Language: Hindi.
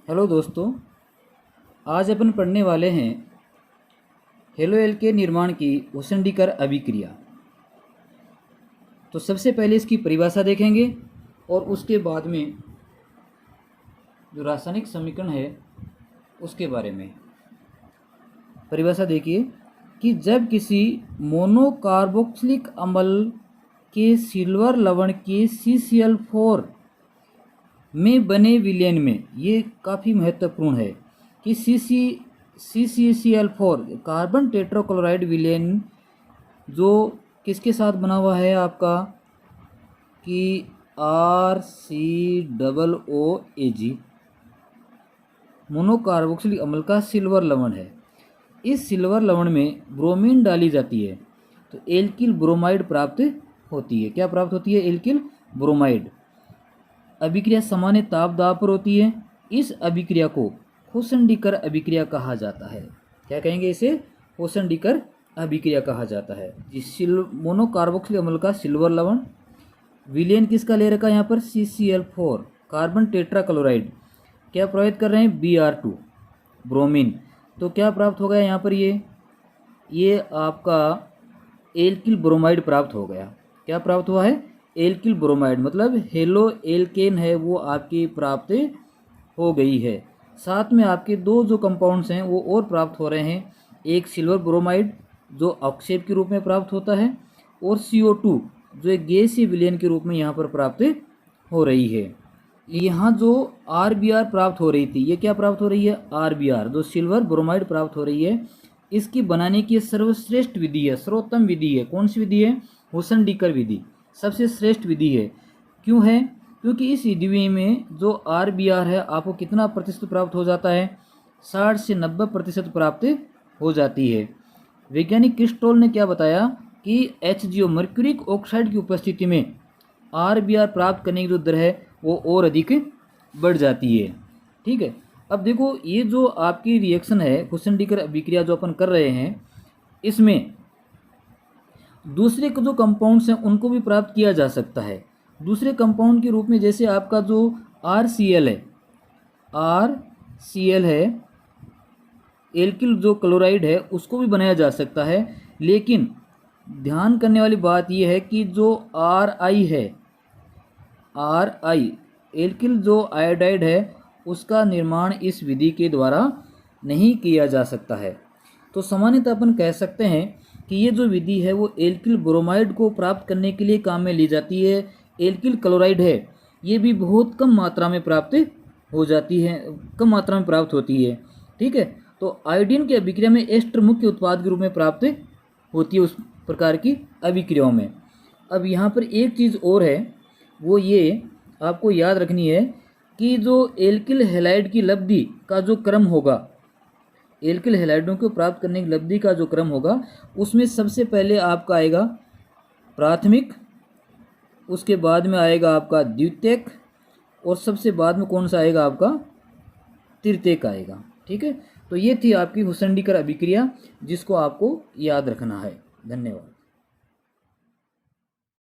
हेलो दोस्तों, आज अपन पढ़ने वाले हैं हेलोएल के निर्माण की हुसैनडीकर अभिक्रिया। तो सबसे पहले इसकी परिभाषा देखेंगे और उसके बाद में जो रासायनिक समीकरण है उसके बारे में। परिभाषा देखिए कि जब किसी मोनोकार्बोक्सिलिक अम्ल के सिल्वर लवण के CCl4 में बने विलयन में, ये काफ़ी महत्वपूर्ण है कि CCCl4 कार्बन टेट्राक्लोराइड विलयन जो किसके साथ बना हुआ है आपका कि RCOOAG मोनोकार्बोक्सिलिक अम्ल का सिल्वर लवण है। इस सिल्वर लवण में ब्रोमीन डाली जाती है तो एल्किल ब्रोमाइड प्राप्त होती है। क्या प्राप्त होती है? Alkyl bromide. अभिक्रिया सामान्य ताप दाब पर होती है। इस अभिक्रिया को हुसैनडीकर अभिक्रिया कहा जाता है। क्या कहेंगे इसे? हुसैनडीकर अभिक्रिया कहा जाता है। जिस मोनोकार्बोक्सिलिक अम्ल का सिल्वर लवण, विलयन किसका ले रखा है यहाँ पर? CCl4 carbon tetrachloride. क्या प्रभावित कर रहे हैं? Br2 bromine. तो क्या प्राप्त हो गया यहाँ पर? ये आपका एल्किल ब्रोमाइड प्राप्त हो गया। क्या प्राप्त हुआ है? एल्किल ब्रोमाइड, मतलब हेलो एल्केन है वो आपकी प्राप्त हो गई है। साथ में आपके दो जो कंपाउंड्स हैं वो और प्राप्त हो रहे हैं। एक सिल्वर ब्रोमाइड जो अवक्षेप के रूप में प्राप्त होता है, और CO2 जो एक गैसीय विलयन के रूप में यहाँ पर प्राप्त हो रही है। यहाँ जो RBr प्राप्त हो रही थी, ये क्या प्राप्त हो रही है? RBr जो सिल्वर ब्रोमाइड प्राप्त हो रही है। इसकी बनाने की सर्वश्रेष्ठ विधि है, सर्वोत्तम विधि है। कौन सी विधि है? हुसैनडीकर विधि सबसे श्रेष्ठ विधि है। क्यों है? क्योंकि इस विधि में जो RBr है आपको कितना प्रतिशत प्राप्त हो जाता है? 60 से 90% प्राप्त हो जाती है। वैज्ञानिक क्रिस्टोल ने क्या बताया कि HGO मर्क्यूरिक ऑक्साइड की उपस्थिति में RBr प्राप्त करने की जो दर है वो और अधिक बढ़ जाती है। ठीक है। अब देखो, ये जो आपकी रिएक्शन है हुसैनडीकर अभिक्रिया जो अपन कर रहे हैं, इसमें दूसरे जो कंपाउंड्स हैं उनको भी प्राप्त किया जा सकता है। दूसरे कंपाउंड के रूप में जैसे आपका जो RCl है, एल्किल जो क्लोराइड है उसको भी बनाया जा सकता है। लेकिन ध्यान करने वाली बात यह है कि जो RI है, एल्किल जो आयोडाइड है, उसका निर्माण इस विधि के द्वारा नहीं किया जा सकता है। तो सामान्यतः अपन कह सकते हैं कि ये जो विधि है वो एल्किल ब्रोमाइड को प्राप्त करने के लिए काम में ली जाती है। एल्किल क्लोराइड है, ये भी बहुत कम मात्रा में प्राप्त हो जाती है, कम मात्रा में प्राप्त होती है। ठीक है। तो आयोडीन की अभिक्रिया में एस्टर मुख्य उत्पाद के रूप में प्राप्त होती है उस प्रकार की अभिक्रियाओं में। अब यहाँ पर एक चीज़ और है, वो ये आपको याद रखनी है कि जो एल्किल हैलाइड की लब्धि का जो क्रम होगा, एल्किल हैलाइडों को प्राप्त करने की लब्धि का जो क्रम होगा, उसमें सबसे पहले आपका आएगा प्राथमिक, उसके बाद में आएगा आपका द्वितीयक, और सबसे बाद में कौन सा आएगा? आपका तृतीयक आएगा। ठीक है। तो ये थी आपकी हुसैनडीकर अभिक्रिया जिसको आपको याद रखना है। धन्यवाद।